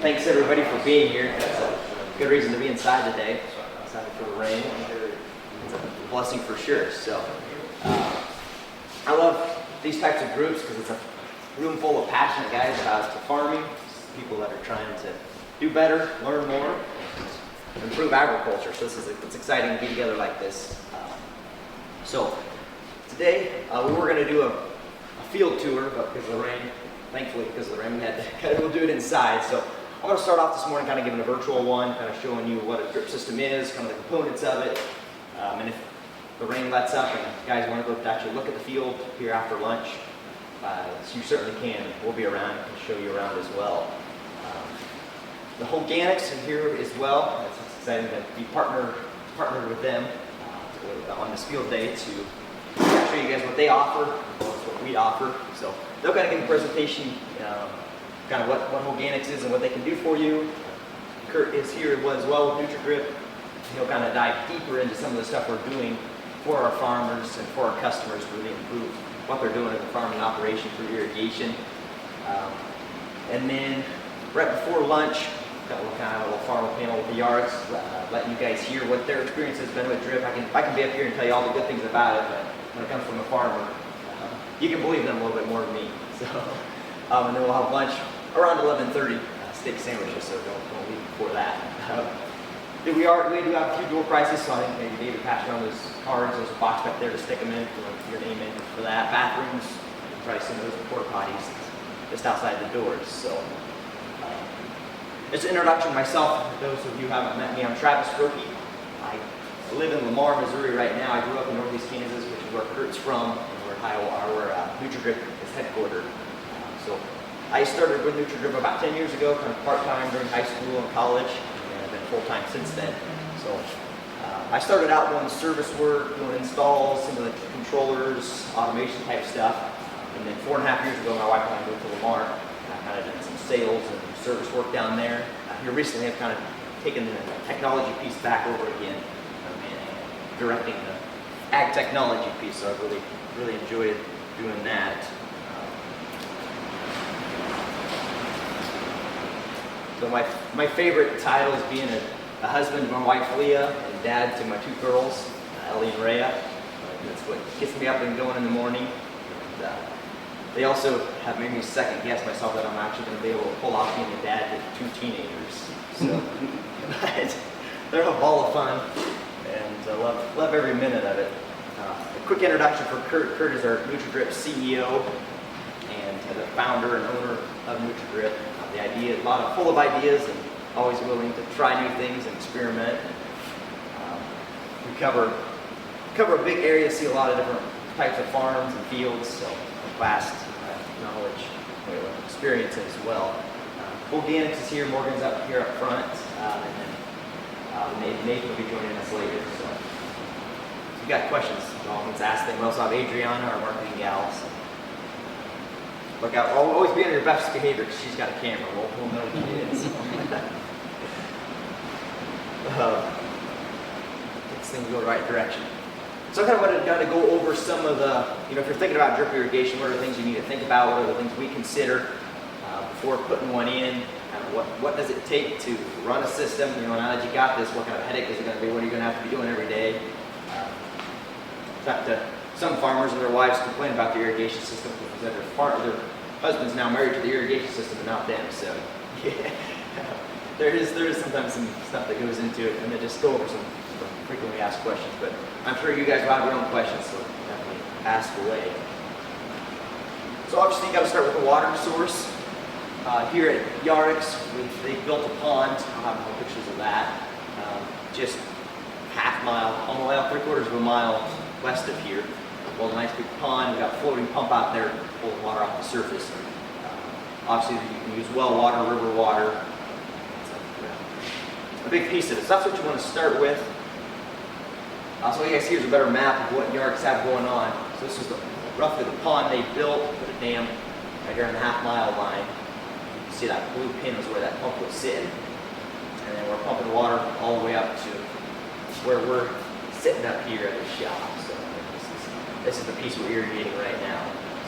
Thanks everybody for being here. It's a good reason to be inside today. Excited for the rain. It's a blessing for sure. So I love these types of groups because it's a room full of passionate guys about farming, people that are trying to do better, learn more, improve agriculture. So it's exciting to be together like this. So today we were going to do a field tour, but because of the rain, thankfully because of the rain, we had to kind of go do it inside. So I'm going to start off this morning kind of giving a virtual one, kind of showing you what a drip system is, kind of the components of it. And if the rain lets up and you guys want to go actually look at the field here after lunch, you certainly can. We'll be around and can show you around as well. The organics are here as well. It's exciting to be partnered with them on this field day to show you guys what they offer, what we offer. So they'll kind of give a presentation, kind of what organics is and what they can do for you. Kurt is here as well with NutraDrip. He'll kind of dive deeper into some of the stuff we're doing for our farmers and for our customers to really improve what they're doing in the farming operation through irrigation. And then right before lunch, got a little farmer panel with the yards, letting you guys hear what their experience has been with drip. I can be up here and tell you all the good things about it, but when it comes from a farmer, you can believe them a little bit more than me. So, and then we'll have lunch around 11:30, steak sandwiches, so don't leave before that. We do have a few door prizes, so I think maybe David passed around those cards, there's a box back there to stick them in, for your name in for that. Bathrooms, you probably seen those porta potties just outside the doors. So, just an introduction to myself. For those of you who haven't met me, I'm Travis Rokey. I live in Lamar, Missouri right now. I grew up in Northeast Kansas, which is where Kurt's from, and where NutraDrip is headquartered. So I started with NutraDrip about 10 years ago, kind of part-time during high school and college, and I've been full-time since then. So I started out doing service work, doing installs, some of the controllers, automation type stuff. And then 4.5 years ago, my wife and I moved to Lamar, and I kind of did some sales and service work down there. Here recently, I've kind of taken the technology piece back over again, and directing the ag technology piece. So I've really enjoyed doing that. So my favorite title is being a husband to my wife Leah and dad to my two girls, Ellie and Rhea. That's what gets me up and going in the morning. And, they also have made me second guess myself that I'm actually going to be able to pull off being a dad to two teenagers. So, but they're a ball of fun, and I love every minute of it. A quick introduction for Kurt. Kurt is our NutraDrip CEO and the founder and owner of NutraDrip. Full of ideas and always willing to try new things and experiment. We cover a big area, see a lot of different types of farms and fields, so vast knowledge, experience as well. Organics is here, Morgan's up here up front, and then Nathan will be joining us later. So if you got questions, always ask them. We also have Adriana, our marketing gal. So look out, always be on your best behavior because she's got a camera. We'll know who it is. This thing go the right direction. So I kind of wanted to go over some of the, if you're thinking about drip irrigation, what are the things you need to think about? What are the things we consider before putting one in? Kind of what does it take to run a system? Now that you got this, what kind of headache is it going to be? What are you going to have to be doing every day? In fact, some farmers and their wives complain about the irrigation system because their husband's now married to the irrigation system and not them. So yeah, there is sometimes some stuff that goes into it, and then just go over some frequently asked questions. But I'm sure you guys will have your own questions, so definitely ask away. So obviously you got to start with the water source. Here at Yarix, they built a pond. I'll have more pictures of that. Just half mile, on the way out 3/4 of a mile west of here. Well, a nice big pond. We got a floating pump out there to pull the water off the surface. Obviously, you can use well water, river water. It's a big piece of it. So that's what you want to start with. So you guys here's a better map of what Yards have going on. So this is roughly the pond they built, put a dam right here on the half-mile line. You can see that blue pin is where that pump was sitting. And then we're pumping water all the way up to where we're sitting up here at the shop. So this is the piece we're irrigating right now.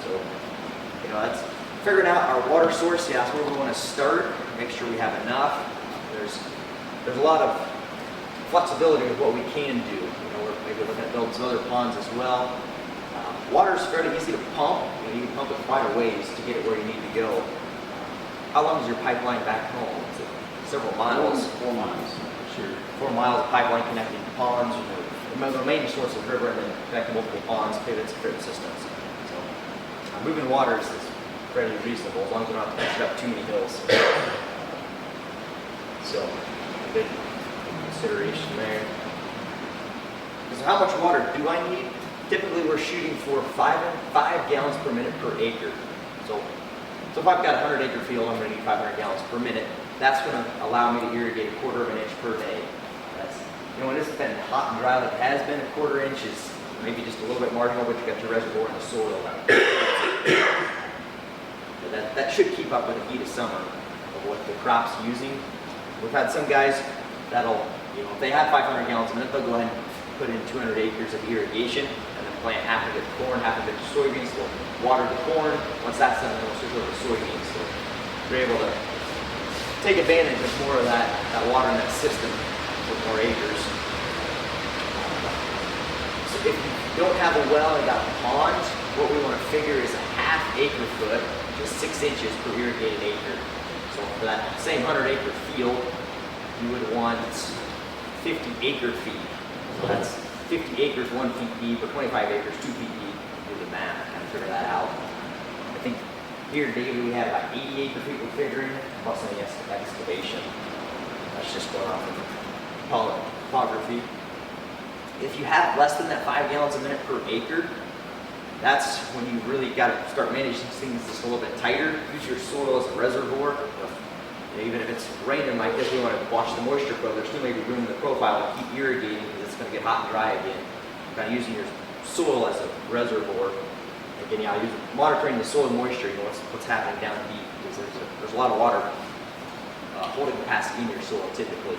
So that's Figuring out our water source, yeah, that's where we want to start. Make sure we have enough. There's a lot of flexibility with what we can do. We're maybe looking at building some other ponds as well. Water is fairly easy to pump. You can pump it quite a ways to get it where you need to go. How long is your pipeline back home? Is it several miles? 4 miles. Sure. 4 miles of pipeline connecting to ponds. The main source of the river, and then connecting multiple ponds, pivots, and drip systems. So moving water is fairly reasonable as long as we're not pushing up too many hills. So good consideration there. So how much water do I need? Typically we're shooting for 5 gallons per minute per acre. So if I've got a 100-acre field, I'm going to need 500 gallons per minute. That's going to allow me to irrigate 1/4 of an inch per day. That's, when it's been hot and dry like it has been, 1/4 inch is maybe just a little bit marginal, but you've got your reservoir in the soil. That should keep up with the heat of summer of what the crop's using. We've had some guys that'll, if they have 500 gallons a minute, they'll go ahead and put in 200 acres of irrigation and then plant half of it corn, half of it soybeans. They'll water the corn. Once that's done, they'll switch over to soybeans. So they're able to take advantage of more of that water in that system with more acres. So if you don't have a well and got a pond, what we want to figure is a 1/2 acre foot, just 6 inches per irrigated acre. So for that same 100-acre field, you would want 50 acre feet. So that's 50 acres, 1 feet deep, or 25 acres, 2 feet deep. Do the math, kind of figure that out. I think here today we have about 80 acre feet we're figuring, plus any excavation. That's just going off of topography. If you have less than that 5 gallons a minute per acre, that's when you really got to start managing things just a little bit tighter. Use your soil as a reservoir. Even if it's raining like this, we want to watch the moisture flow. There's still maybe room in the profile to keep irrigating because it's going to get hot and dry again. Kind of using your soil as a reservoir. Again, yeah, monitoring the soil moisture. What's happening down deep because there's a lot of water holding capacity in your soil typically.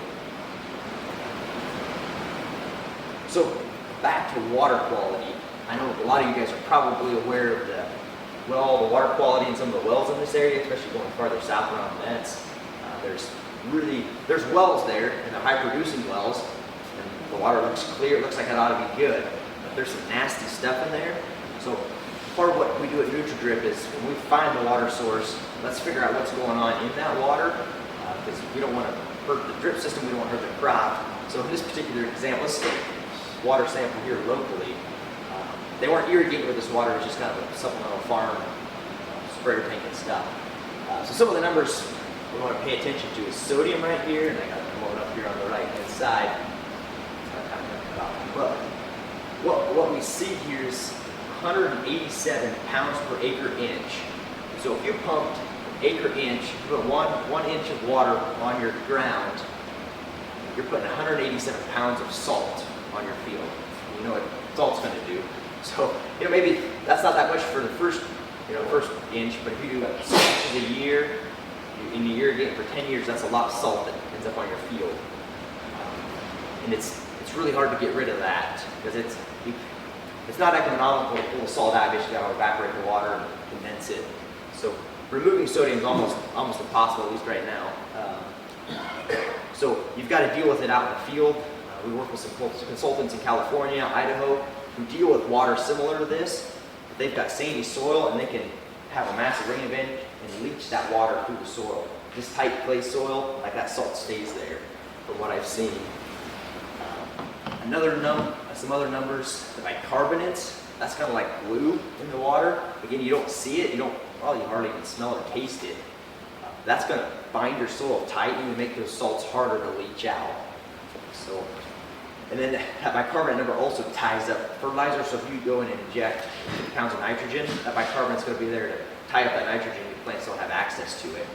So back to water quality. I know a lot of you guys are probably aware of the water quality in some of the wells in this area, especially going farther south around vents. There's wells there, and they're high-producing wells, and the water looks clear. It looks like it ought to be good, but there's some nasty stuff in there. So part of what we do at NutraDrip is when we find the water source, let's figure out what's going on in that water, because we don't want to hurt the drip system. We don't want to hurt the crop. So in this particular example, let's take water sample here locally. They weren't irrigating with this water. It was just kind of a supplemental farm sprayer tank and stuff. So some of the numbers we want to pay attention to is sodium right here, and I got one up here on the right-hand side. But what we see here is 187 pounds per acre inch. So if you pumped acre inch, you put one inch of water on your ground, you're putting 187 pounds of salt on your field. You know what salt's going to do. So, maybe that's not that much for the first inch, but if you do 6 inches a year, and you irrigate for 10 years, that's a lot of salt that ends up on your field. And it's really hard to get rid of that, because it's not economical to pull the salt out. Basically, you got to evaporate the water and condense it. So removing sodium is almost impossible, at least right now. So you've got to deal with it out in the field. We work with some consultants in California, Idaho, who deal with water similar to this. They've got sandy soil, and they can have a massive rain event and leach that water through the soil. This tight clay soil, like that salt stays there, from what I've seen. Some other numbers, the bicarbonates, that's kind of like glue in the water. Again, you don't see it, you hardly even smell or taste it. That's going to bind your soil tight and make those salts harder to leach out. So. And then that bicarbonate number also ties up fertilizer. So if you go in and inject 50 pounds of nitrogen, that bicarbonate's going to be there to tie up that nitrogen. Your plants don't have access to it.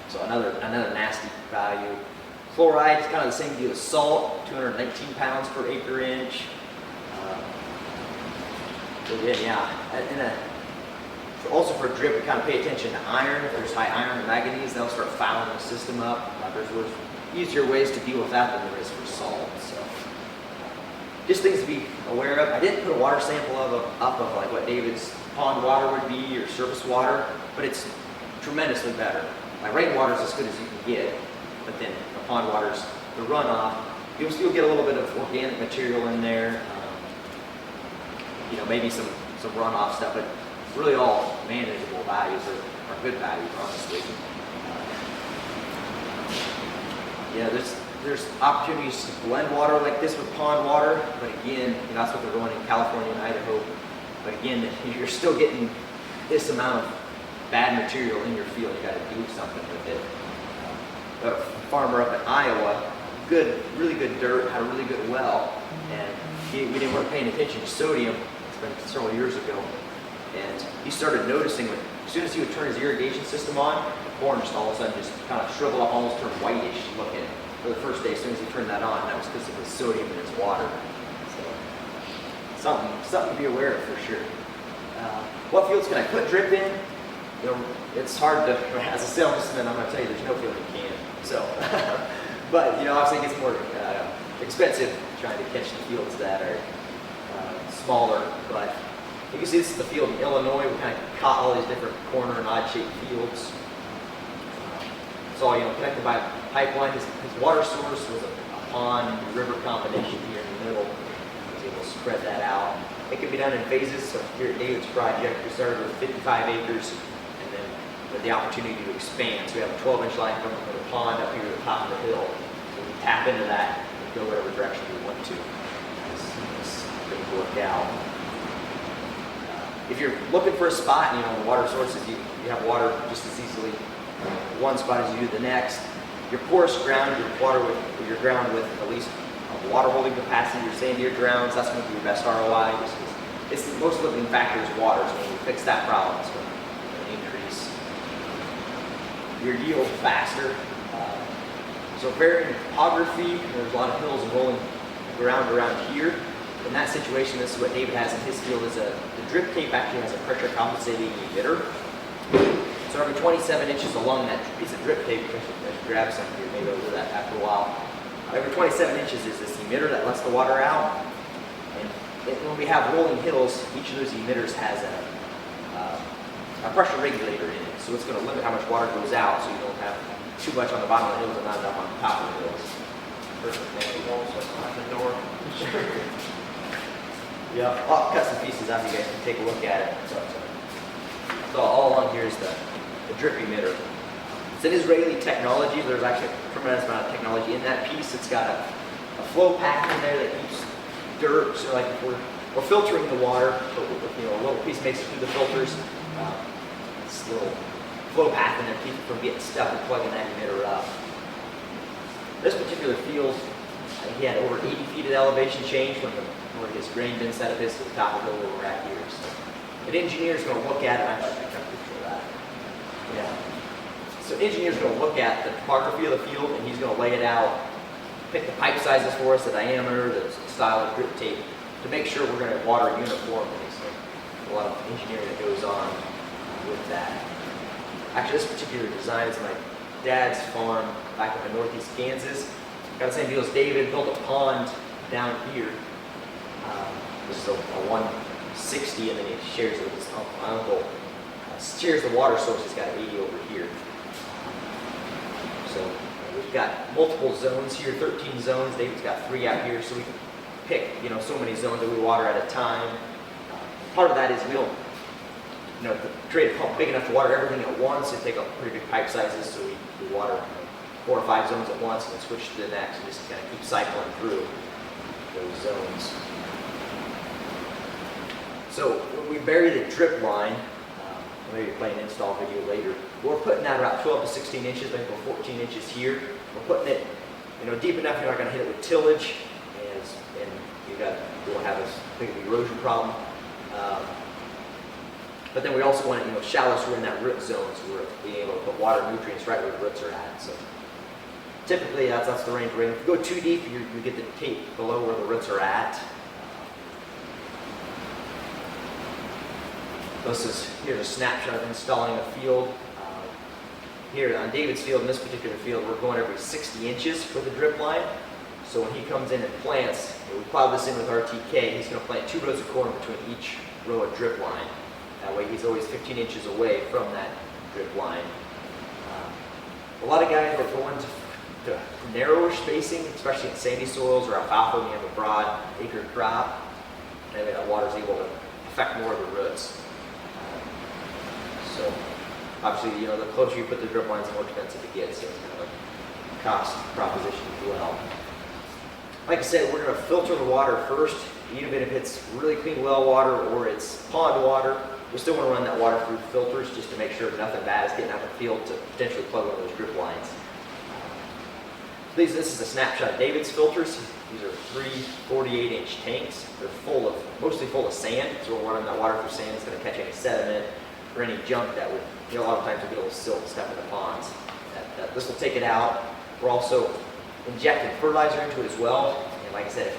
So another nasty value. Chloride is kind of the same deal as salt, 219 pounds per acre inch. Also for drip, we kind of pay attention to iron. If there's high iron and manganese, that'll start fouling the system up. There's easier ways to deal with that than there is for salt. So just things to be aware of. I didn't put a water sample up of like what David's pond water would be or surface water, but it's tremendously better. Like rainwater is as good as you can get, but then the pond water's the runoff. You'll still get a little bit of organic material in there, maybe some runoff stuff, but really all manageable values are good values, honestly. There's opportunities to blend water like this with pond water, but again, that's what they're doing in California and Idaho. But again, you're still getting this amount of bad material in your field. You got to do something with it. A farmer up in Iowa, really good dirt, had a really good well, and we weren't paying attention to sodium. It's been several years ago, and he started noticing when, as soon as he would turn his irrigation system on, the corn just all of a sudden just kind of shriveled up, almost turned whitish looking for the first day. As soon as he turned that on, that was because of the sodium in his water. So something to be aware of for sure. What fields can I put drip in? It's hard to, as a salesman, I'm going to tell you there's no field you can. So, but obviously it gets more expensive trying to catch the fields that are smaller. But you can see this is the field in Illinois. We kind of caught all these different corner and odd-shaped fields. It's all connected by a pipeline. His water source was a pond river combination here in the middle. He was able to spread that out. It can be done in phases. So here at David's project, we started with 55 acres, and then with the opportunity to expand. So we have a 12-inch line coming from the pond up here to the top of the hill. So we tap into that and go whatever direction we want to. As things work out. If you're looking for a spot, the water sources, you have water just as easily one spot as you do the next. Your porous ground, your ground with at least a water holding capacity, your sandier grounds, that's going to be your best ROI. It's the most limiting factor is water, so when you fix that problem, it's going to increase your yield faster. So varying topography, there's a lot of hills and rolling ground around here. In that situation, this is what David has in his field. The drip tape actually has a pressure compensating emitter. So every 27 inches along that piece of drip tape, grab some here, maybe I'll do that after a while. Every 27 inches is this emitter that lets the water out. And when we have rolling hills, each of those emitters has a pressure regulator in it. So it's going to limit how much water goes out, so you don't have too much on the bottom of the hills and not enough on the top of the hills. Perfect. Maybe also at the door. Yeah, I'll cut some pieces out so you guys can take a look at it. So all along here is the drip emitter. It's an Israeli technology. There's actually a tremendous amount of technology in that piece. It's got a flow pack in there that keeps dirt. So like if we're filtering the water, a little piece makes it through the filters. This little flow path in there keeps it from getting stuck and plugging that emitter up. This particular field, he had over 80 feet of elevation change from where his grain bin set up is to the top of the hill where we're at here. So an engineer is going to look at it. I'm actually trying to picture that. Yeah. So an engineer is going to look at the topography of the field, and he's going to lay it out, pick the pipe sizes for us, the diameter, the style of drip tape, to make sure we're going to water uniformly. So a lot of engineering that goes on with that. Actually, this particular design is my dad's farm back up in northeast Kansas. Got the same deal as David, built a pond down here. This is a 160, and then he shares it with his uncle. Shares the water source, he's got 80 over here. So we've got multiple zones here, 13 zones. David's got 3 out here, so we can pick, so many zones that we water at a time. Part of that is we don't, to create a pump big enough to water everything at once, it take up pretty big pipe sizes, so we water 4 or 5 zones at once and then switch to the next and just kind of keep cycling through those zones. So when we bury the drip line, maybe play an install video later, we're putting that about 12 to 16 inches, maybe 14 inches here. We're putting it deep enough you're not going to hit it with tillage, and you won't have as big of an erosion problem. But then we also want it shallow, so we're in that root zone, so we're being able to put water nutrients right where the roots are at. So typically that's the range we're in. If you go too deep, you get the tape below where the roots are at. Here's a snapshot of installing a field. Here on David's field, in this particular field, we're going every 60 inches for the drip line. So when he comes in and plants, we plow this in with RTK, he's going to plant 2 rows of corn between each row of drip line. That way he's always 15 inches away from that drip line. A lot of guys are going to narrower spacing, especially in sandy soils or alfalfa when you have a broad acre crop. Maybe that water is able to affect more of the roots. So obviously, the closer you put the drip lines, the more expensive it gets. So it's kind of a cost proposition as well. Like I said, we're going to filter the water first, even if it's really clean well water or it's pond water. We still want to run that water through filters just to make sure nothing bad is getting out of the field to potentially plug one of those drip lines. This is a snapshot of David's filters. These are 3 48-inch tanks. They're mostly full of sand, so we're running that water through sand. It's going to catch any sediment or any junk that would, a lot of times we'll get a little silt stuff in the ponds. This will take it out. We're also injecting fertilizer into it as well. And like I said,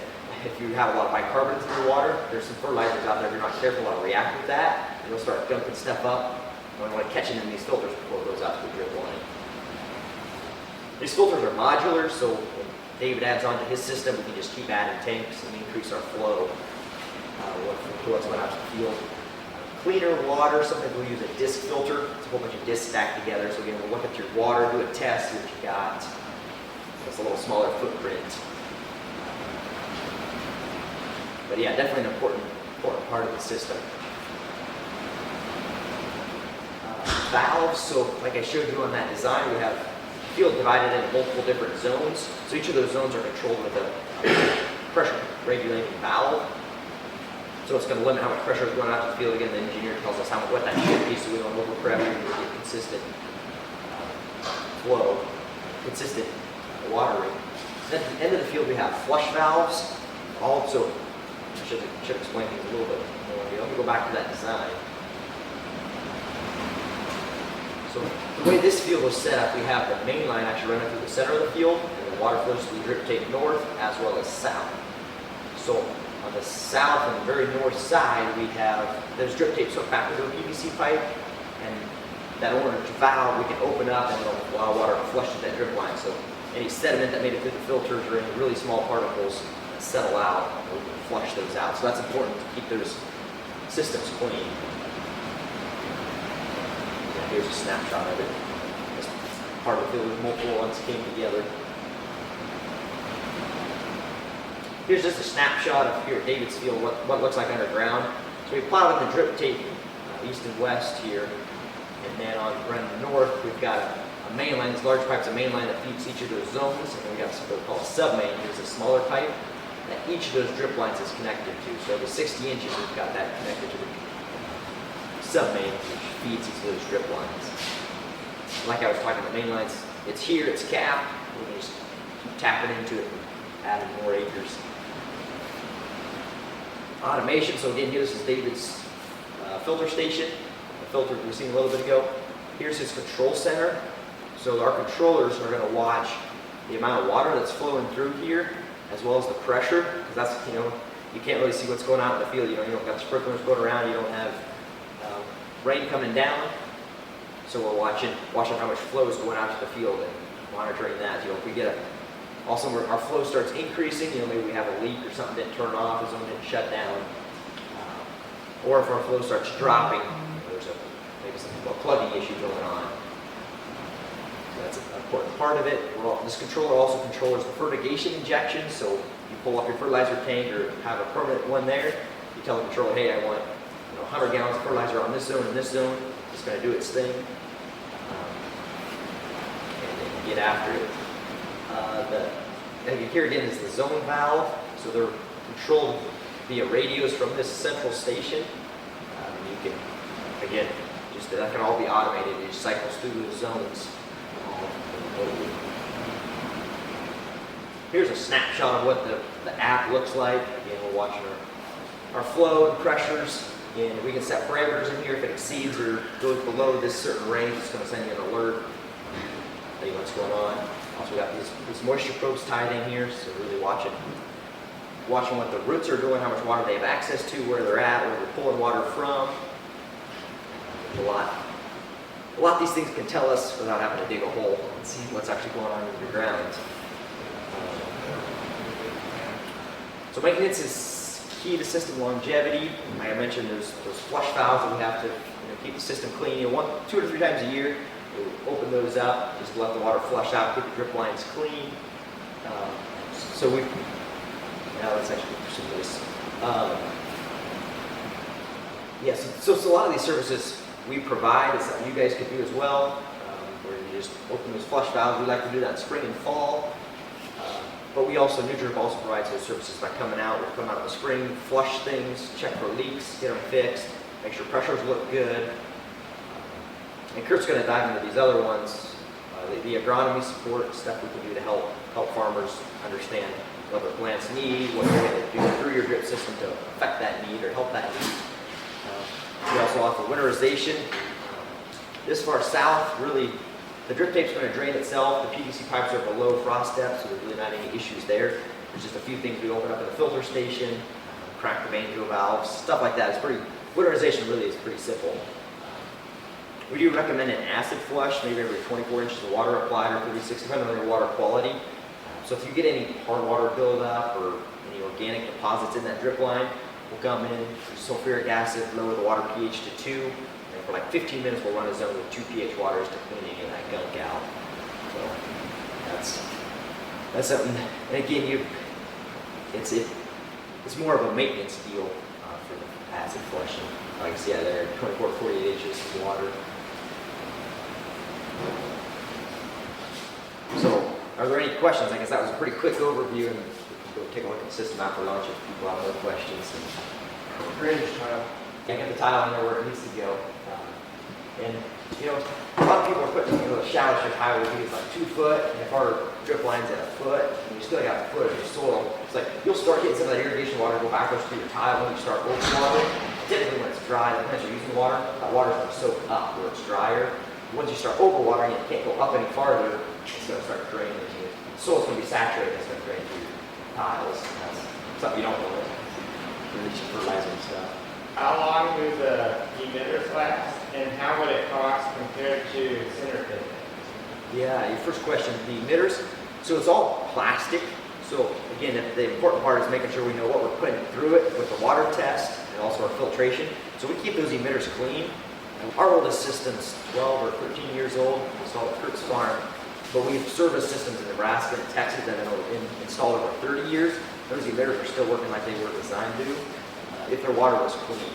if you have a lot of bicarbonates in your water, there's some fertilizers out there. If you're not careful, it'll react with that, and you'll start dumping stuff up. And we want to catch it in these filters before it goes out to the drip line. These filters are modular, so when David adds onto his system, we can just keep adding tanks and increase our flow what's going out to the field. Cleaner water, sometimes we'll use a disc filter. It's a whole bunch of discs stacked together. So again, we'll look at your water, do a test, see what you got. It's a little smaller footprint. But yeah, definitely an important part of the system. Valves, so like I showed you on that design, we have the field divided into multiple different zones. So each of those zones are controlled with a pressure regulating valve. So it's going to limit how much pressure is going out to the field. Again, the engineer tells us what that should be, so we don't overpressure and get consistent flow, consistent watering. Then at the end of the field, we have flush valves. Also, I should explain things a little bit more. Let me go back to that design. So the way this field was set up, we have the main line actually running through the center of the field, and the water flows through the drip tape north as well as south. So on the south and the very north side, we have those drip tapes hooked back with a PVC pipe, and that orange valve we can open up and it'll allow water to flush to that drip line. So any sediment that made it through the filters or any really small particles that settle out, we can flush those out. So that's important to keep those systems clean. And here's a snapshot of it. This part of the field with multiple ones came together. Here's just a snapshot of here at David's field, what it looks like underground. So we plowed in the drip tape east and west here. And then on running north, we've got a main line. These large pipes, a main line that feeds each of those zones. And then we got what we call a sub-main. Here's a smaller pipe that each of those drip lines is connected to. So the 60 inches, we've got that connected to the sub-main, which feeds each of those drip lines. Like I was talking about, the main lines, it's here, it's capped. We can just keep tapping into it and adding more acres. Automation, so again, here this is David's filter station, the filter we seen a little bit ago. Here's his control center. So our controllers are going to watch the amount of water that's flowing through here, as well as the pressure, because that's, you can't really see what's going on in the field. You don't got sprinklers going around, you don't have rain coming down. So we're watching how much flow is going out to the field and monitoring that. If we get also, our flow starts increasing, maybe we have a leak or something didn't turn off, the zone didn't shut down. Or if our flow starts dropping, there's maybe a plugging issue going on. So that's an important part of it. This controller also controls the fertigation injection. So you pull up your fertilizer tank or have a permanent one there. You tell the controller, hey, I want 100 gallons of fertilizer on this zone and this zone. It's going to do its thing. And then get after it. Here again is the zone valve, so they're controlled via radios from this central station. You can, again, that can all be automated. It just cycles through the zones. Here's a snapshot of what the app looks like. Again, we're watching our flow and pressures. And we can set parameters in here. If it exceeds or goes below this certain range, it's going to send you an alert. Tell you what's going on. Also, we got these moisture probes tied in here, so really watching what the roots are doing, how much water they have access to, where they're at, where they're pulling water from. There's a lot these things can tell us without having to dig a hole and see what's actually going on in the ground. So maintenance is key to system longevity. Like I mentioned, those flush valves that we have to keep the system clean. 2 to 3 times a year, we'll open those up, just to let the water flush out, keep the drip lines clean. So we, now let's actually pursue this. Yes, so a lot of these services we provide is something you guys could do as well, where you just open those flush valves. We like to do that in spring and fall. But we also, NutraDrip also provides those services by coming out. We'll come out in the spring, flush things, check for leaks, get them fixed, make sure pressures look good. And Kurt's going to dive into these other ones, the agronomy support, stuff we can do to help farmers understand what their plants need, what you're going to do through your drip system to affect that need or help that need. We also offer winterization. This far south, really, the drip tape's going to drain itself. The PVC pipes are below frost depth, so there's really not any issues there. There's just a few things we open up in the filter station, crack the main valves, stuff like that. Winterization really is pretty simple. We do recommend an acid flush, maybe every 24 inches of water applied or 36, depending on your water quality. So if you get any hard water buildup or any organic deposits in that drip line, we'll come in, sulfuric acid, lower the water pH to 2, and for like 15 minutes we'll run a zone with 2 pH waters to clean any of that gunk out. So that's something. And again, it's more of a maintenance deal for the acid flushing. Like I said, there 24 to 48 inches of water. So, are there any questions? I guess that was a pretty quick overview, and we can go take a look at the system after lunch if people have more questions. Drainage tile. I get the tile in there where it needs to go. And a lot of people are putting the shallow strip tile would be like 2 foot, and if our drip line's at 1 foot, and you still got a foot of your soil, it's like you'll start getting some of that irrigation water go backwards through your tile when you start overwatering. Typically when it's dry, the plants are using water, that water's going to soak up where it's drier. Once you start overwatering, it can't go up any farther, it's going to start draining. The soil's going to be saturated, it's going to drain through your tiles. That's something you don't want to release your fertilizer and stuff. How long do the emitters last, and how would it cost compared to center pit? Yeah, your first question, the emitters. So it's all plastic. So again, the important part is making sure we know what we're putting through it with the water test and also our filtration. So we keep those emitters clean. Our oldest system's 12 or 13 years old, installed at Kurt's farm. But we've serviced systems in Nebraska and Texas that have been installed over 30 years. Those emitters are still working like they were designed to, if their water was clean.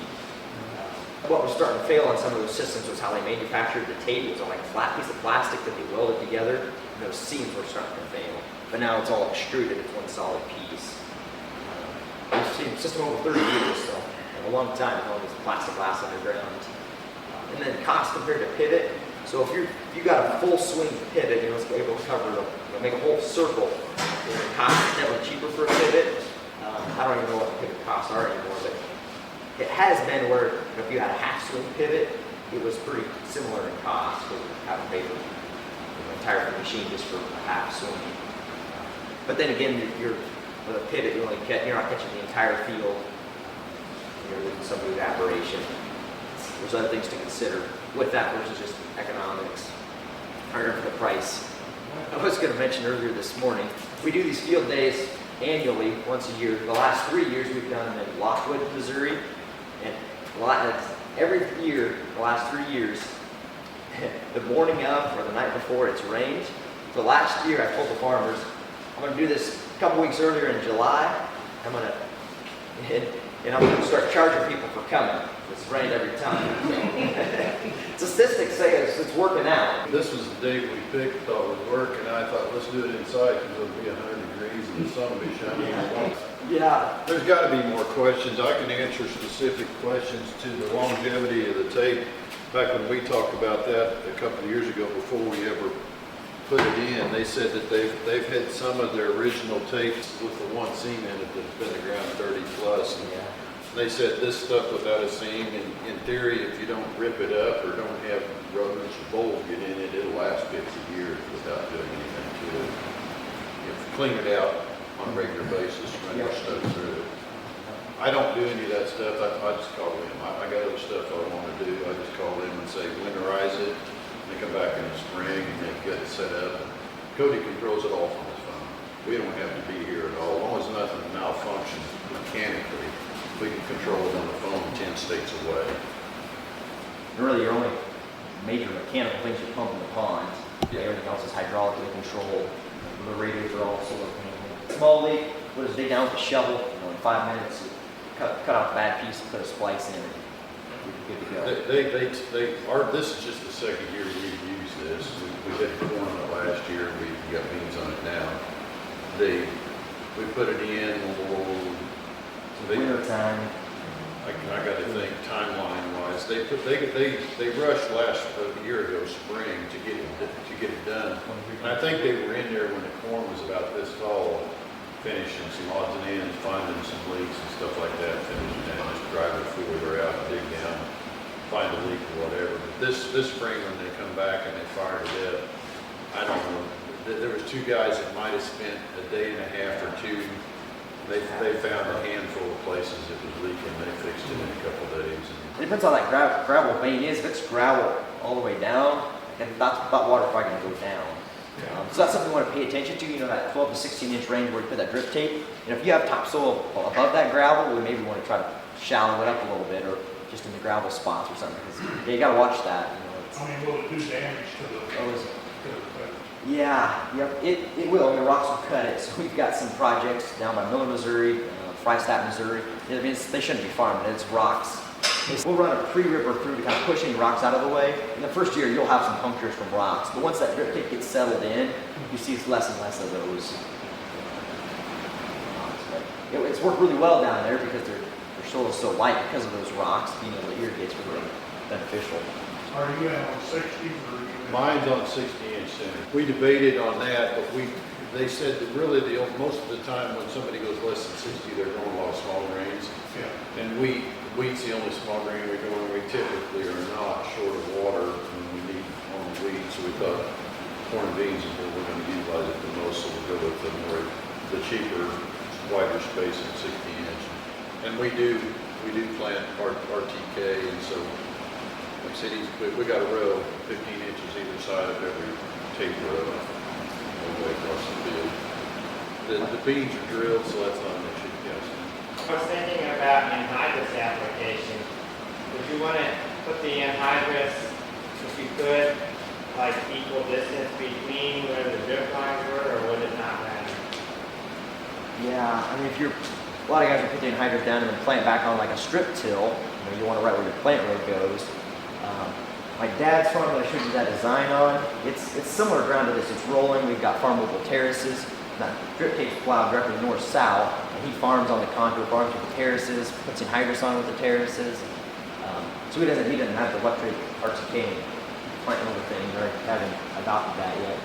What was starting to fail on some of those systems was how they manufactured the tape. It was like a flat piece of plastic that they welded together, and those seams were starting to fail. But now it's all extruded, it's one solid piece. We've seen the system over 30 years, so a long time with all this plastic glass underground. And then cost compared to pivot. So if you got a full swing pivot, it's able to cover, make a whole circle. The cost is definitely cheaper for a pivot. I don't even know what the pivot costs are anymore, but it has been where if you had a half swing pivot, it was pretty similar in cost to have a paper entire machine just for a half swing. But then again, with a pivot, you're not catching the entire field. You're losing some of the evaporation. There's other things to consider with that versus just economics. Or for the price. I was going to mention earlier this morning, we do these field days annually, once a year. The last 3 years we've done them in Lockwood, Missouri. And every year, the last 3 years, the morning of or the night before it's rained. So last year I told the farmers, I'm going to do this a couple weeks earlier in July. I'm going to start charging people for coming. It's rained every time. Statistics say it's working out. This was the date we picked, thought would work, and I thought, let's do it inside because it'll be 100 degrees and the sun will be shining. Yeah. There's got to be more questions. I can answer specific questions to the longevity of the tape. Back when we talked about that a couple of years ago before we ever put it in, they said that they've had some of their original tapes with the one seam in it that's been around 30 plus. And they said this stuff without a seam, in theory, if you don't rip it up or don't have rodents or voles get in it, it'll last 50 years without doing anything to it. If you clean it out on a regular basis, run your stuff through it. I don't do any of that stuff. I just call them. I got other stuff I want to do. I just call them and say winterize it. They come back in the spring and they've got it set up. Cody controls it all from his phone. We don't have to be here at all. As long as nothing malfunctions mechanically, we can control it on the phone 10 states away. And really, your only major mechanical things you pump in the pond. Everything else is hydraulically controlled. The radiators are all solar panel. Small leak, we'll just dig down with a shovel. In 5 minutes, cut off a bad piece, put a splice in, and we're good to go. This is just the second year we've used this. We did corn on it last year, we got beans on it now. We put it in, Winter time. I got to think timeline wise, they rushed last year ago, spring, to get it done. And I think they were in there when the corn was about this tall, finishing some odds and ends, finding some leaks and stuff like that, finishing that, just drive the four-wheeler out, dig down, find a leak or whatever. But this spring when they come back and they fired it up, I don't know, there was 2 guys that might have spent a day and a half or 2. They found a handful of places it was leaking. They fixed it in a couple of days. It depends on how that gravel vein is. If it's gravel all the way down, then that water probably going to go down. So that's something we want to pay attention to. You know, that 12 to 16 inch range where you put that drip tape. And if you have topsoil above that gravel, we maybe want to try to shallow it up a little bit, or just in the gravel spots or something. Because you got to watch that. You know, I mean, will it do damage to the? Yeah, yep, it will. I mean, rocks will cut it. So we've got some projects down by Miller, Missouri, Freistadt, Missouri. I mean, they shouldn't be farming. It's rocks. We'll run a pre-ripper through to kind of push any rocks out of the way. In the first year, you'll have some punctures from rocks, but once that drip tape gets settled in, you see less and less of those. It's worked really well down there because their soil is so light because of those rocks. Being able to irrigate is really beneficial. Are you on 60 or? Mine's on 60-inch center. We debated on that, but they said that really most of the time when somebody goes less than 60, they're growing a lot of small grains. Yeah. And wheat's the only small grain we grow, and we typically are not short of water when we need on the wheat. So we thought corn and beans is where we're going to utilize it the most, so we'll go with the cheaper, wider space at 60-inch. And we do plant RTK, and so like cities, we got a row, 15 inches either side of every tape row, all the way across the field. The beans are drilled, so that's not an issue, yes. I was thinking about anhydrous application. Would you want to put the anhydrous, if you could, like equal distance between where the drip lines were, or would it not matter? Yeah, I mean, a lot of guys will put the anhydrous down and then plant back on like a strip till. You want to right where your plant row goes. My dad's farm that I showed you that design on, it's similar ground to this. It's rolling. We've got farmable terraces. That drip tape's plowed directly north-south, and he farms on the contour, farms with the terraces, puts anhydrous on with the terraces. So he doesn't have the electric RTK planting over thing, or haven't adopted that yet.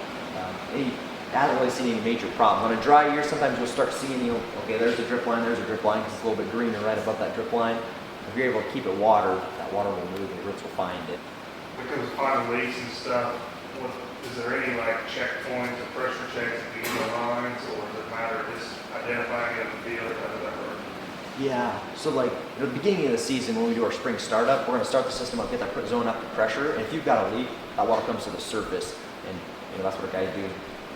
He hasn't really seen any major problems. On a dry year, sometimes you'll start seeing, okay, there's a drip line, because it's a little bit greener right above that drip line. If you're able to keep it watered, that water will move and the roots will find it. Because of finding leaks and stuff, is there any like checkpoints or pressure checks at the end lines, or does it matter just identifying it in the field? How does that work? Yeah, so like at the beginning of the season when we do our spring startup, we're going to start the system up, get that zone up to pressure, and if you've got a leak, that water comes to the surface, and that's what our guys do.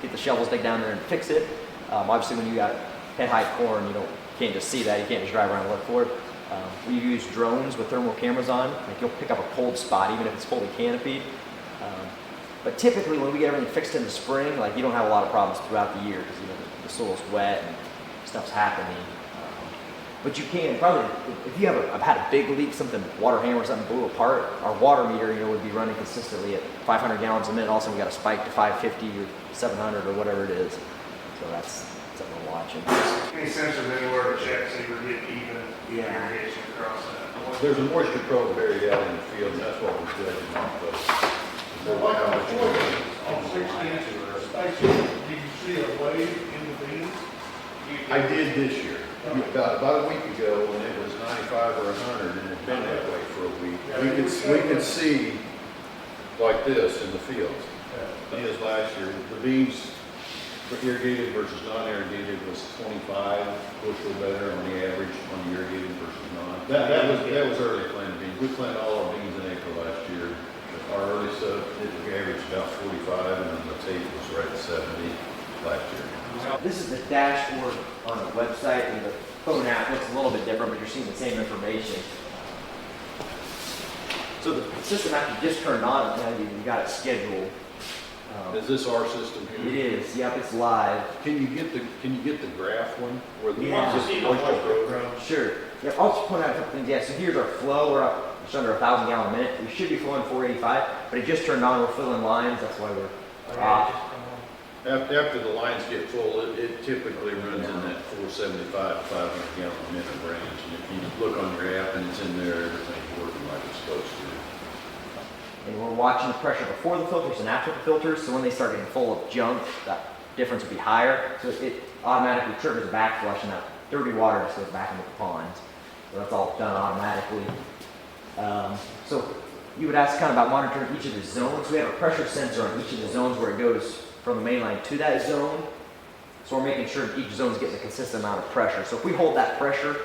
Get the shovels, dig down there and fix it. Obviously when you got head-high corn, you can't just see that, you can't just drive around and look for it. We use drones with thermal cameras on. Like you'll pick up a cold spot even if it's fully canopied. But typically when we get everything fixed in the spring, like you don't have a lot of problems throughout the year because the soil's wet and stuff's happening. But you can probably, if you have I've had a big leak, something, water hammer or something blew apart, our water meter, would be running consistently at 500 gallons a minute. Also we got a spike to 550 or 700 or whatever it is. So that's something we're watching. Any sensors anywhere to check so you're getting even irrigation across that? There's a moisture probe buried out in the field, and that's what we're judging off of. On 60 inches spacing, did you see a wave in the beans? I did this year. About a week ago, when it was 95 or 100, and it's been that way for a week. We could see like this in the fields. Because last year, the beans irrigated versus non-irrigated was 25 bushel better on the average on the irrigated versus non. That was early planted beans. We planted all our beans in April last year. Our early stuff, it averaged about 45, and then the tape was right at 70. last year. This is the dashboard on the website, and the phone app looks a little bit different, but you're seeing the same information. So the system actually just turned on, and you got it scheduled. Is this our system It here? is, yep, it's live. Can you get the graph one? Where the Yeah. just See the moisture moisture growth? growth. Sure. Yep, I'll just point out a couple things. Yeah, so here's our flow. We're up just under 1,000 gallon a minute. We should be flowing 485, but it just turned on. We're filling lines. That's why we're off. After the lines get full, it typically runs in that 475 to 500 gallon a minute range. And if you look on your app and it's in there, everything's working like it's supposed to. And we're watching the pressure before the filters and after the filters. So when they start getting full of junk, that difference will be higher. So it automatically triggers a backflush, and that dirty water just goes back into the pond. So that's all done automatically. So you would ask kind of about monitoring each of the zones. We have a pressure sensor on each of the zones where it goes from the main line to that zone. So we're making sure each zone's getting a consistent amount of pressure. So if we hold that pressure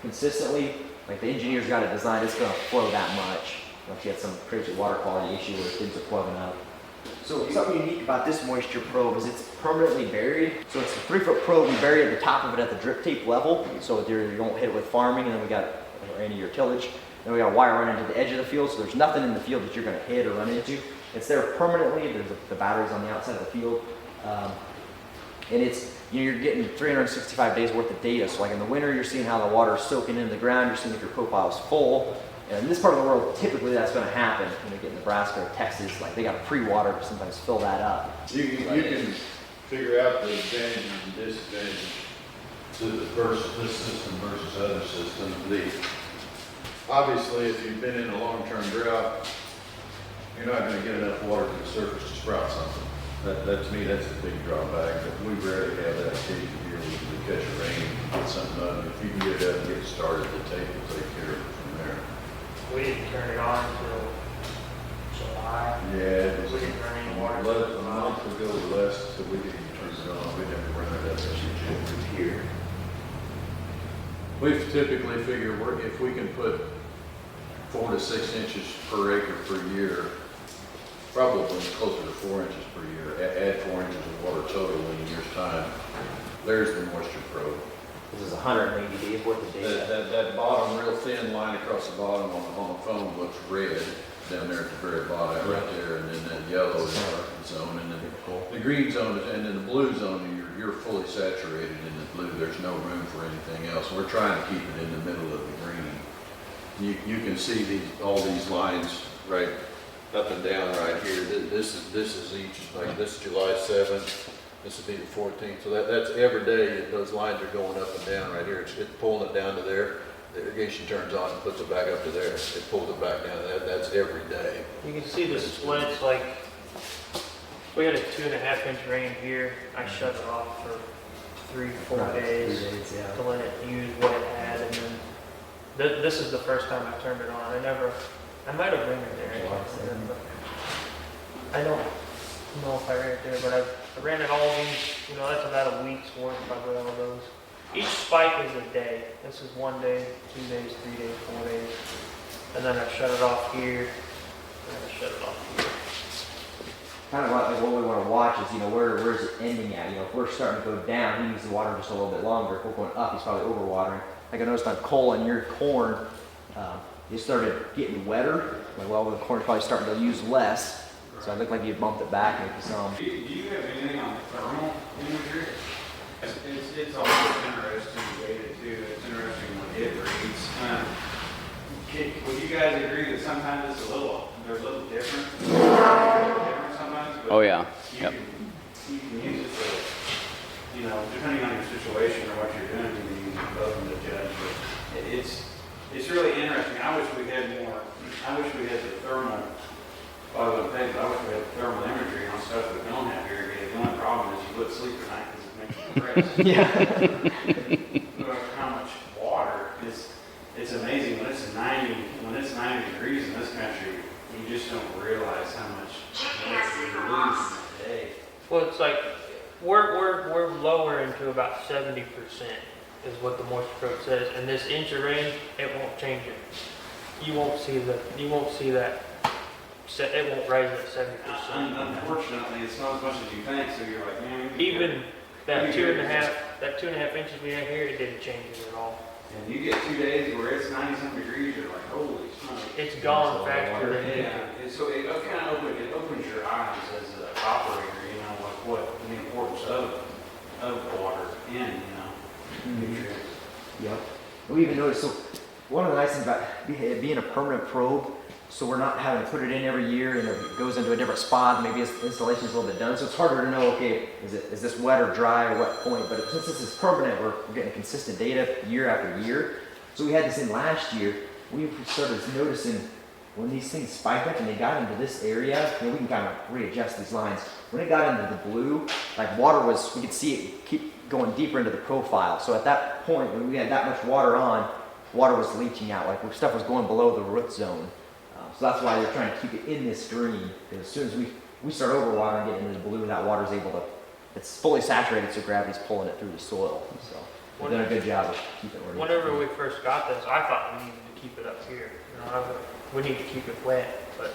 consistently, like the engineers got it designed, it's going to flow that much. Unless you had some crazy water quality issue where things are plugging up. So something unique about this moisture probe is it's permanently buried. So it's a 3-foot probe. We bury at the top of it at the drip tape level, so you don't hit it with farming. And then we got any of your tillage. Then we got a wire run into the edge of the field, so there's nothing in the field that you're going to hit or run into. It's there permanently. There's the batteries on the outside of the field, and it's you're getting 365 days worth of data. So like in the winter, you're seeing how the water is soaking into the ground. You're seeing if your profile is full. And in this part of the world, typically that's going to happen. When you get in Nebraska or Texas, like they got a pre-water to sometimes fill that up. You can figure out the advantages and disadvantages to this system versus other systems. Obviously, if you've been in a long-term drought, you're not going to get enough water to the surface to sprout something. That to me, that's a big drawback. But we rarely have that occasion here. We catch a rain and get something done. If you can get it up and get it started, the tape will take care of it from there. We didn't turn it on until July. Yeah, it was We didn't run any water. a month ago or less, so we didn't turn it on. We didn't run it up as you here. We typically figure if we can put 4 to 6 inches per acre per year, probably closer to 4 inches per year, add 4 inches of water total in a year's time. There's the moisture probe. This is 180 days worth of data. That bottom real thin line across the bottom on the phone looks red down there at the very bottom right there, and then that yellow is the zone, and then the green zone, and then the blue zone, you're fully saturated in the blue. There's no room for anything else. We're trying to keep it in the middle of the green. You can see all these lines right up and down right here. This is each, like this is July 7th. This would be the 14th. So that's every day those lines are going up and down right here. It's pulling it down to there. The irrigation turns on and puts it back up to there. It pulls it back down. That's every day. You can see the splits, like, we had a 2.5 inch rain here. I shut it off for 3-4 days 3 days, yeah. to let it use what it had, and then this is the first time I turned it on. I might have ran it there. I can't remember. I don't know if I ran it there, but I ran it all these, that's about a week's worth if I ran all those. Each spike is a day. This is 1 day, 2 days, 3 days, 4 days. And then I shut it off here, and I shut it off here. Kind of like what we want to watch is, where is it ending at? If we're starting to go down, he needs the water just a little bit longer. If we're going up, he's probably overwatering. Like I noticed on coal and your corn, it started getting wetter. Like, well, the corn's probably starting to use less. So it looked like you bumped it back maybe some. Do you have anything on thermal imagery? It's always interesting data too. It's interesting when it reads. Would you guys agree that sometimes it's they're a little different? Sometimes. But Oh yeah. You can use it for, depending on your situation or what you're doing, you can use it both to judge. But it's really interesting. I wish we had the thermal. I wish we had the thermal imagery on stuff that we don't have irrigated. The only problem is you go to sleep at night because it makes you depressed. Yeah. How much water is, it's amazing when it's 90 degrees in this country, you just don't realize how much you lose in a day. Well, it's like, we're lowering to about 70% is what the moisture probe says. And this inch of rain, it won't change it. You won't see that it won't raise it 70%. Unfortunately, it's not as much as you think, so you're like, man. Even that 2.5 inches we have here, it didn't change it at all. And you get 2 days where it's 90-some degrees, you're like, holy smokes. It's gone faster than it. Yeah, and so it kind of opens your eyes as an operator, you know, like what the importance of water in, nutrients. Yep. We even noticed, so one of the nice things about being a permanent probe, so we're not having to put it in every year and it goes into a different spot, maybe its installation's a little bit done, so it's harder to know, okay, is this wet or dry or what point, but since this is permanent, we're getting consistent data year after year. So we had this in last year, we started noticing when these things spiked up and they got into this area, we can kind of readjust these lines. When it got into the blue, like water was, we could see it keep going deeper into the profile. So at that point, when we had that much water on, water was leaching out, like stuff was going below the root zone. So that's why they're trying to keep it in this green. Because as soon as we start overwatering and getting into the blue, that water's able to, it's fully saturated, so gravity's pulling it through the soil. So we've done a good job of keeping it where Whenever we first got this, I thought we needed to keep it up here. We need to keep it wet, but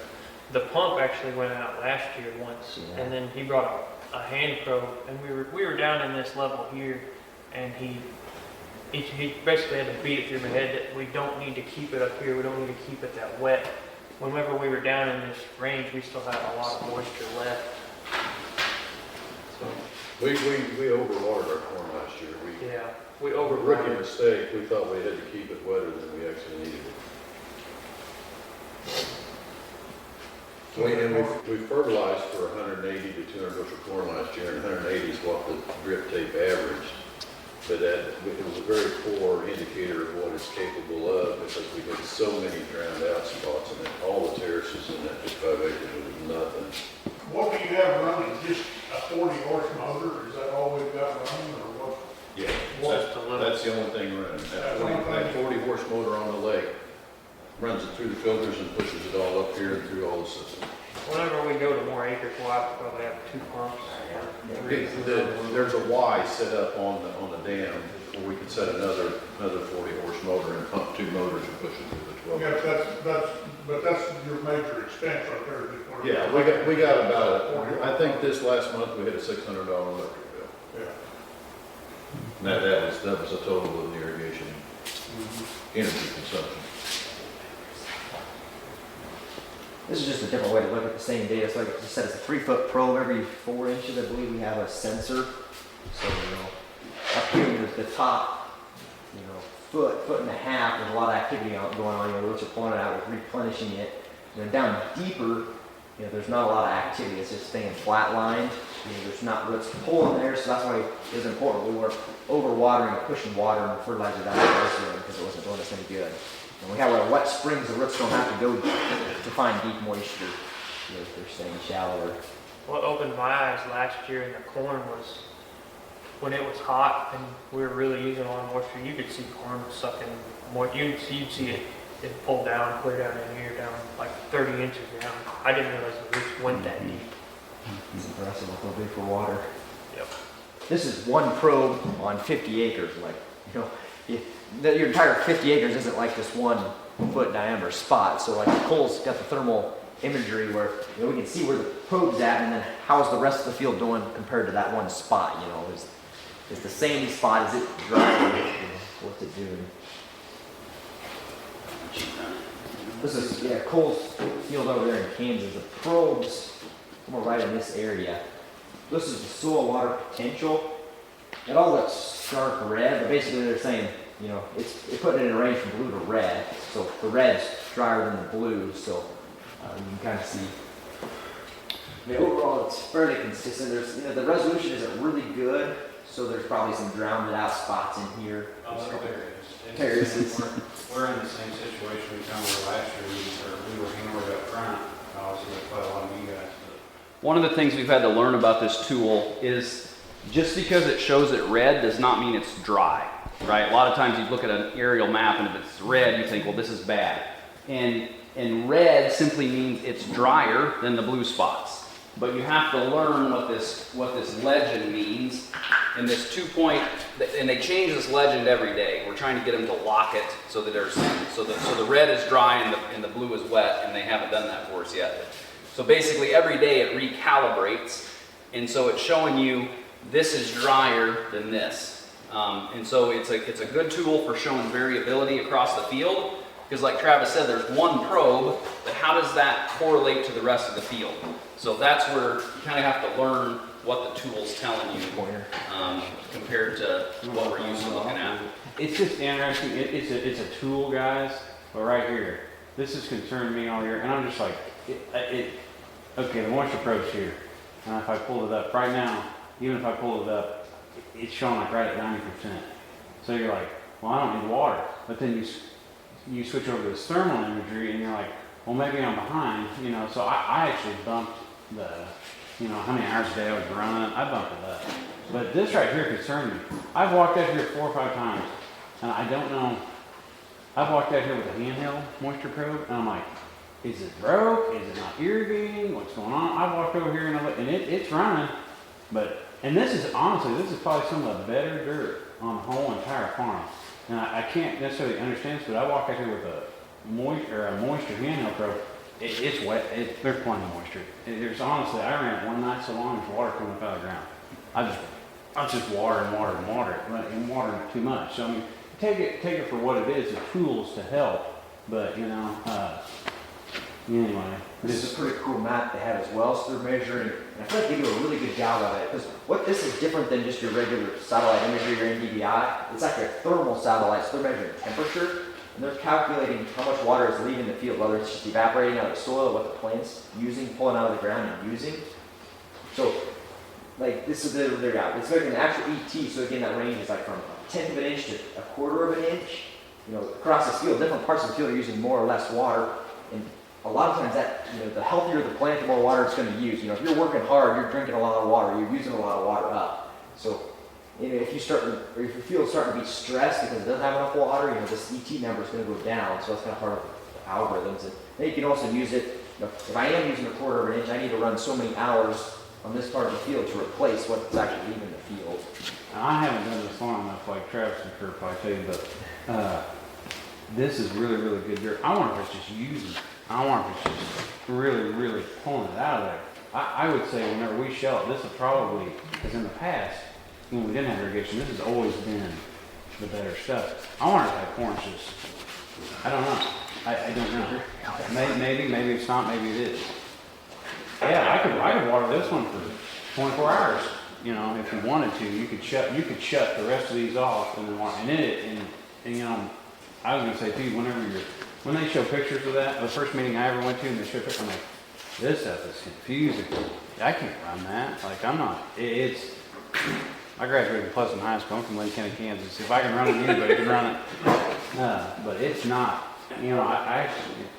the pump actually went out last year once, and then he brought a hand probe, and we were down in this level here, and he basically had to beat it through my head that we don't need to keep it up here, we don't need to keep it that wet. Whenever we were down in this range, we still had a lot of moisture left. So, We overwatered our corn last year. we Rookie overwatered. mistake, we thought we had to keep it wetter than we actually needed it. We fertilized for 180 to 200 bushel corn last year, and 180 is what the drip tape averaged. But it was a very poor indicator of what it's capable of because we had so many drowned out spots and all the terraces in that 5 acres was nothing. What do you have running, just a 40 horse motor, is that all we've got running, or what? Yeah, Just a little. that's the only thing running. That 40 horse motor on the lake runs it through the filters and pushes it all up here and through all the system. Whenever we go to more acres, we'll have to probably have 2 pumps. There's a Y set up on the dam where we could set another 40 horse motor and pump 2 motors and push it through the 12. Yeah, that's your major expense right there. Yeah, we got about, I think this last month we hit a $600 electric bill. Yeah. And that was a total of the irrigation energy consumption. This is just a different way to look at the same data. So like I said, it's a 3-foot probe. Every 4 inches, I believe, we have a sensor. So, up here there's the top, foot and a half, there's a lot of activity going on. The roots are pulling it out, we're replenishing it. And then down deeper, there's not a lot of activity. It's just staying flat-lined. There's not roots pulling there, so that's why it's important. We weren't overwatering and pushing water and fertilizer down the because it wasn't doing us any good. And we have our wet springs, the roots don't have to go to find deep moisture. They're staying shallower. What opened my eyes last year in the corn was when it was hot and we were really using a lot of moisture, you could see corn sucking more. You'd see it pull down, clear down in here, down like 30 inches down. I didn't realize the roots went that deep. It's impressive what they'll do for water. Yep. This is one probe on 50 acres. Your entire 50 acres isn't like this 1 foot diameter spot. So like Cole's got the thermal imagery where we can see where the probe's at and then how's the rest of the field doing compared to that one spot. Is the same spot, is it dry? What's it doing? This is Cole's field over there in Kansas. The probes somewhere right in this area. This is the soil water potential. It all looks stark red, but basically they're saying, it's putting it in a range from blue to red. So the red's drier than the blue, so you can kind of see. Overall it's fairly consistent. There's, the resolution isn't really good, so there's probably some drowned out spots in here. Terraces. We're in the same situation we kind of were last year. We were hammered up front. Obviously, with quite a lot of you guys. One of the things we've had to learn about this tool is just because it shows it red does not mean it's dry, right? A lot of times you look at an aerial map and if it's red, you think, well, this is bad. And red simply means it's drier than the blue spots. But you have to learn what this legend means And this 2-point, and they change this legend every day. We're trying to get them to lock it so that so the red is dry and the blue is wet, and they haven't done that for us yet. So basically every day it recalibrates, and so it's showing you this is drier than this. And so it's a good tool for showing variability across the field, because like Travis said, there's one probe, but how does that correlate to the rest of the field? So that's where you kind of have to learn what the tool's telling you compared to what we're used to looking at. It's just interesting. It's a tool, guys. But right here, this has concerned me all year, and I'm just like, okay, the moisture probe's here, and if I pull it up right now, even if I pull it up, it's showing like right at 90%. So you're like, well, I don't need water. But then you switch over to this thermal imagery, and you're like, well, maybe I'm behind, you know. So I actually bumped the, you know, how many hours a day I was running. I bumped it up. But this right here concerned me. I've walked out here 4 or 5 times, and I don't know. I've walked out here with a handheld moisture probe, and I'm like, is it broke? Is it not irrigating? What's going on? I've walked over here and it's running, and this is honestly, this is probably some of the better dirt on the whole entire farm. And I can't necessarily understand this, but I walk out here with a moisture handheld probe. It's wet. There's plenty of moisture. There's honestly, I ran it one night so long there's water coming up out of the ground. I just water it, and water it too much. So I mean, take it for what it is, the tools to help. But you know, anyway, This is a pretty cool map they have as well, so they're measuring, and I feel like they do a really good job of it, because what this is different than just your regular satellite imagery or NDVI. It's like a thermal satellite, so they're measuring temperature, and they're calculating how much water is leaving the field, whether it's just evaporating out of the soil, what the plant's using, pulling out of the ground and using. So, like, this is their job. It's measuring the actual ET, so again, that range is like from 1/10 of an inch to 1/4 of an inch. You know, across this field, different parts of the field are using more or less water, and a lot of times that, you know, the healthier the plant, the more water it's going to use. You know, if you're working hard, you're drinking a lot of water, you're using a lot of water up. So, you know, if your field's starting to be stressed because it doesn't have enough water, you know, this ET number is going to go down. So that's kind of part of the algorithms. And then you can also use it, you know, if I am using 1/4 of an inch, I need to run so many hours on this part of the field to replace what's actually leaving the field. I haven't done this long enough, like Travis and Kurt probably tell you, but this is really, really good dirt. I wonder if it's just using it. I wonder if it's just really, really pulling it out of there. I would say whenever we shell it, this is probably, because in the past, when we didn't have irrigation, this has always been the better stuff. I wonder if that corn's just, I don't know. I don't know. Maybe it's not, maybe it is. Yeah, I could water this one for 24 hours. You know, if you wanted to, you could shut the rest of these off and then water. And you know, I was gonna say too, when they show pictures of that, the first meeting I ever went to, and they show pictures, I'm like, this stuff is confusing. I can't run that. Like, I'm not. I graduated from Pleasant High School. I'm from Lake County, Kansas. If I can run it, anybody can run it. But it's not. You know, I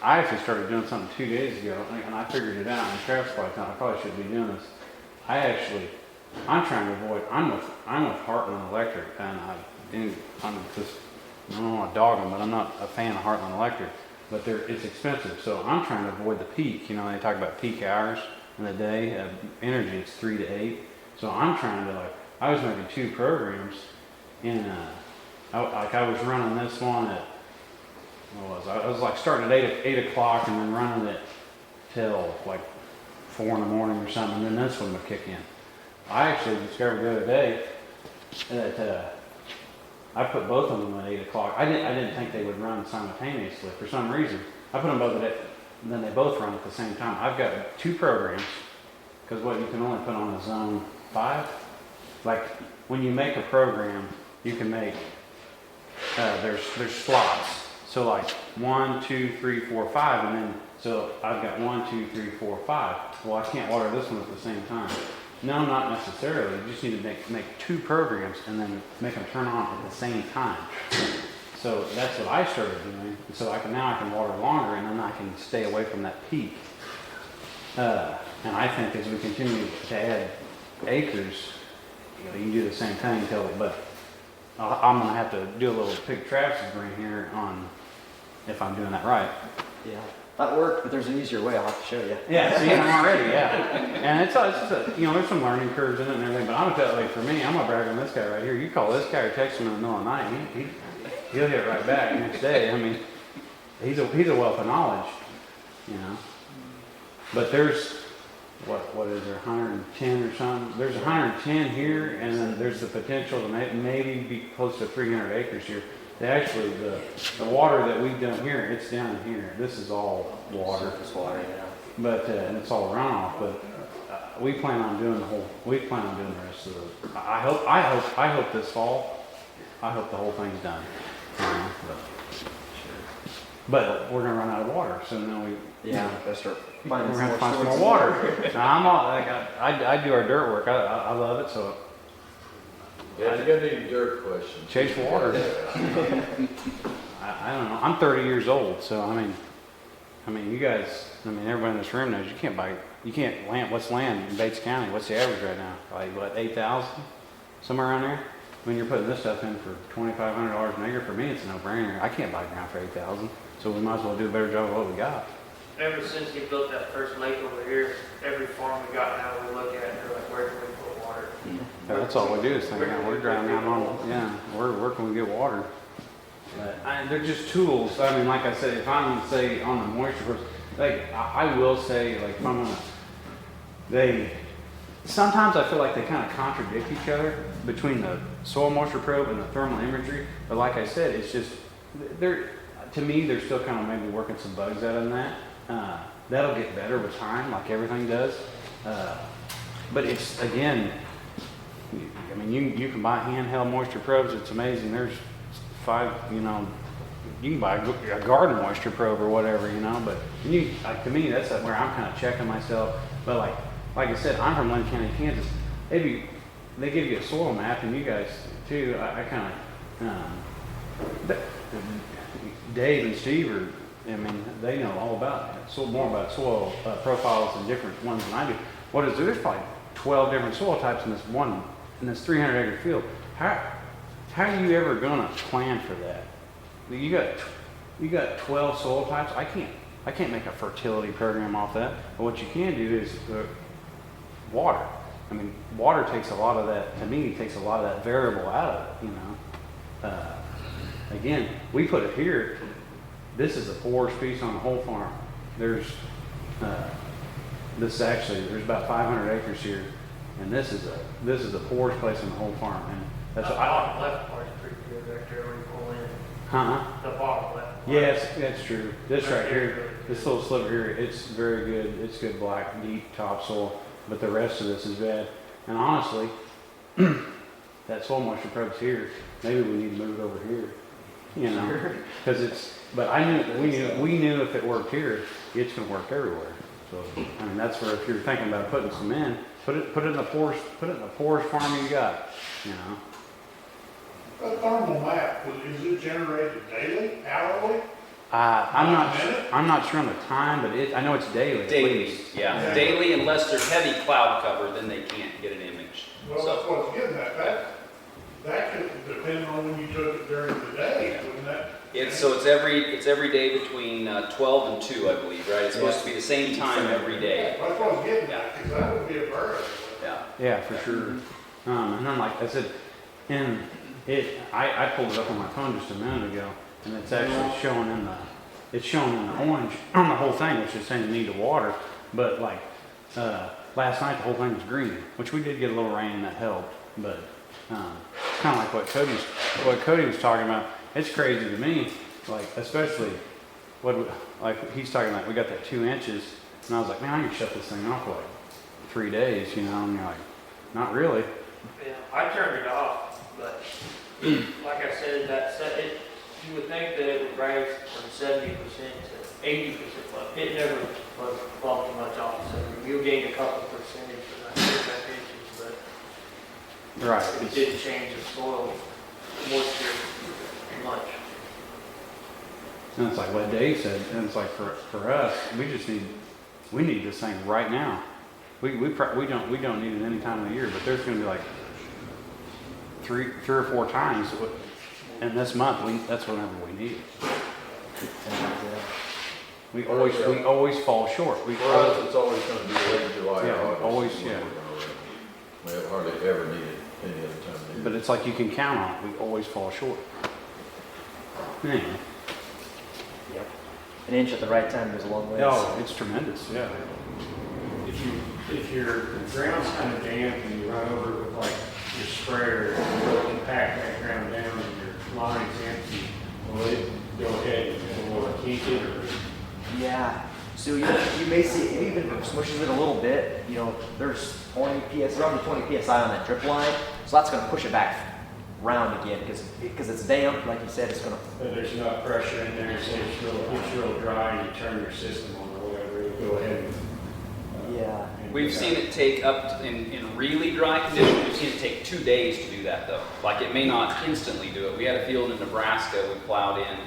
actually started doing something 2 days ago, and I figured it out. And Travis probably thought I probably should be doing this. I'm trying to avoid. I'm with Heartland Electric, and I don't want to dog them, but I'm not a fan of Heartland Electric. But it's expensive, so I'm trying to avoid the peak. You know, they talk about peak hours in the day of energy. It's 3 to 8. So I'm trying to I was making 2 programs, and I was running this one at I was like starting at 8 o'clock and then running it till like 4 in the morning or something, and then this one would kick in. I actually discovered the other day that I put both of them at 8 o'clock. I didn't think they would run simultaneously for some reason. I put them both at, and then they both run at the same time. I've got 2 programs, because what you can only put on a zone 5. Like when you make a program, you can make there's slots. So like 1, 2, 3, 4, 5, and then so I've got 1, 2, 3, 4, 5. Well, I can't water this one at the same time. No, not necessarily. You just need to make 2 programs and then make them turn on at the same time. So that's what I started doing. So now I can water longer, and then I can stay away from that peak. And I think as we continue to add acres, you can do the same thing but I'm gonna have to do a little pick Travis's brain here on if I'm doing that right. Yeah. That worked, but there's an easier way. I'll have to show you. Yeah, see, I'm already, yeah. And it's just a, you know, there's some learning curves in it and everything, but I'm gonna tell you, like, for me, I'm gonna brag on this guy right here. You call this guy or text him in the middle of the night, he'll hit right back the next day. I mean, he's a wealth of knowledge, you know. But there's, what is there, 110 or something? There's 110 here, and then there's the potential to maybe be close to 300 acres here. Actually, the water that we've done here, it's down here. This is all water. Surface water, yeah. But, and it's all runoff, but we plan on doing the rest of the, I hope this fall, I hope the whole thing's done. You know, but we're gonna run out of water, so now Gotta start we're finding gonna have to find some sources. more water. Now, I'm all, like, I do our dirt work, I love it, so Yeah, if you got any dirt questions. chase water. I don't know, I'm 30 years old, so I mean, you guys, everybody in this room knows you can't land, what's land in Bates County? What's the average right now? Like, what, 8,000? Somewhere around there? When you're putting this stuff in for $2,500 an acre, for me, it's a no-brainer. I can't buy ground for 8,000, so we might as well do a better job of what we got. Ever since he built that first lake over here, every farm we got now, we look at it, they're like, where can we put water? Yeah, that's all we do is think, we're driving out on, where can we get water? But they're just tools. I mean, like I said, if I'm gonna say on the moisture first, like, I will say, like, if I'm gonna, sometimes I feel like they kind of contradict each other between the soil moisture probe and the thermal imagery. But like I said, it's just, to me, they're still kind of maybe working some bugs out on that. That'll get better with time, like everything does. But it's, again, I mean, you can buy handheld moisture probes. It's amazing. There's 5, you can buy a garden moisture probe or whatever, but to me, that's where I'm kind of checking myself. But like I said, I'm from Lynn County, Kansas. They give you a soil map, and you guys too. I kind of, Dave and Steve they know all about it. More about soil profiles and different ones than I do. There's probably 12 different soil types in this 300 acre field. How are you ever gonna plan for that? You got 12 soil types. I can't make a fertility program off that. But what you can do is water. I mean, water takes a lot of that. To me, takes a lot of that variable out of it. Again, we put it here. This is the poorest piece on the whole farm. There's there's about 500 acres here, and this is the poorest place on the whole farm. And that's The bottom left part's pretty good right there where you pull in. The bottom left part. Yes, that's true. This right here, this little sliver here, it's very good. It's good black, deep topsoil, but the rest of this is bad. And honestly, that soil moisture probe's here. Maybe we need to move it over here, because it's. But we knew if it worked here, it's going to work everywhere. So I mean, that's where if you're thinking about putting some in, put it in the poorest farm you got, A thermal map, is it generated daily, hourly? I'm not sure on the time, but I know it's daily. Daily, yeah. Daily, unless there's heavy cloud cover, then they can't get an image. Well, that's what I was getting at. That could depend on when you took it during the day, wouldn't that? It's every day between 12 and 2, I believe, right? It's supposed to be the same time every day. That's what I was getting at, because that would be a bird. Yeah. Yeah, for sure. And then like I said, I pulled it up on my phone just a minute ago, and it's actually showing in the orange on the whole thing, which is saying you need to water. But like last night, the whole thing was green, which we did get a little rain and that helped. But it's kind of like what Cody was talking about. It's crazy to me, like especially like he's talking about. We got that 2 inches, and I was like, man, I can shut this thing off for like 3 days, and you're like, not really. Yeah, I turned it off, but like I said, you would think that it would rise from 70% to 80%, but it never was bumped much off. So you gained a couple percentage for that inches, but Right. it didn't change the soil moisture much. And it's like what Dave said, and it's like for us, we need this thing right now. We don't need it any time of the year, but there's going to be like three or four times in this month. That's whenever we need it. We always fall short. We For us, it's always gonna be late July Yeah, or August. always, when yeah. we're gonna run. We have hardly ever needed any other time to do But it's like you can count on it. We always fall short. Anyway. Yep. An inch at the right time goes a long way. Oh, it's tremendous, yeah. If your ground's kind of damp and you run over it with like your sprayer, and really compact that ground down and your line's empty, will it go ahead and will it keep it or? Yeah. So you may see it even if it smushes it a little bit. You know, there's 20 ps, around 20 psi on that drip line, so that's going to push it back round again because it's damp. Like you said, it's going to. But there's enough pressure in there, say it's real dry and you turn your system on or whatever, it'll go ahead and. Yeah. We've seen it take in really dry conditions, we've seen it take 2 days to do that though. Like it may not instantly do it. We had a field in Nebraska we plowed in.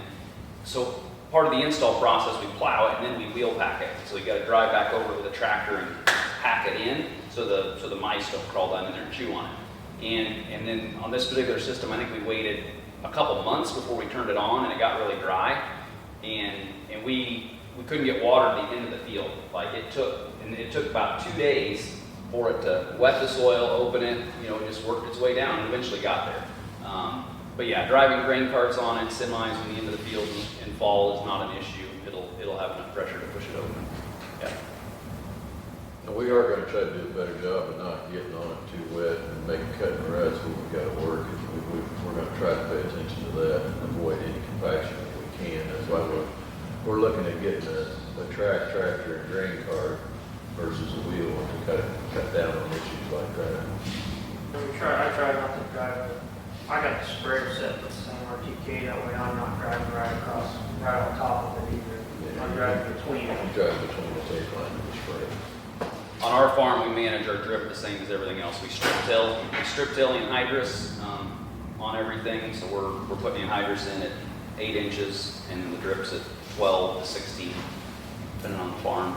So part of the install process, we plow it and then we wheel pack it. So you got to drive back over with a tractor and pack it in so the mice don't crawl down in there and chew on it. And then on this particular system, I think we waited a couple months before we turned it on and it got really dry. And we couldn't get water at the end of the field. Like it took about 2 days for it to wet the soil, open it, you know, it just worked its way down and eventually got there. But yeah, driving grain carts on it, semis in the end of the field in fall is not an issue. It'll have enough pressure to push it open. Yeah. And we are gonna try to do a better job of not getting on it too wet and making cutting ruts when we've got to work. We're gonna try to pay attention to that and avoid any compaction if we can. That's why we're looking at getting a tractor and grain cart versus a wheel to cut down on issues like that. I try not to drive. I got the sprayer set with the same RTK, that way I'm not driving right across, right on top of it either. I'm driving between it. You drive between the tape line and the spray. On our farm, we manage our drip the same as everything else. We strip till anhydrous on everything, so we're putting anhydrous in at 8 inches, and the drip's at 12 to 16, depending on the farm.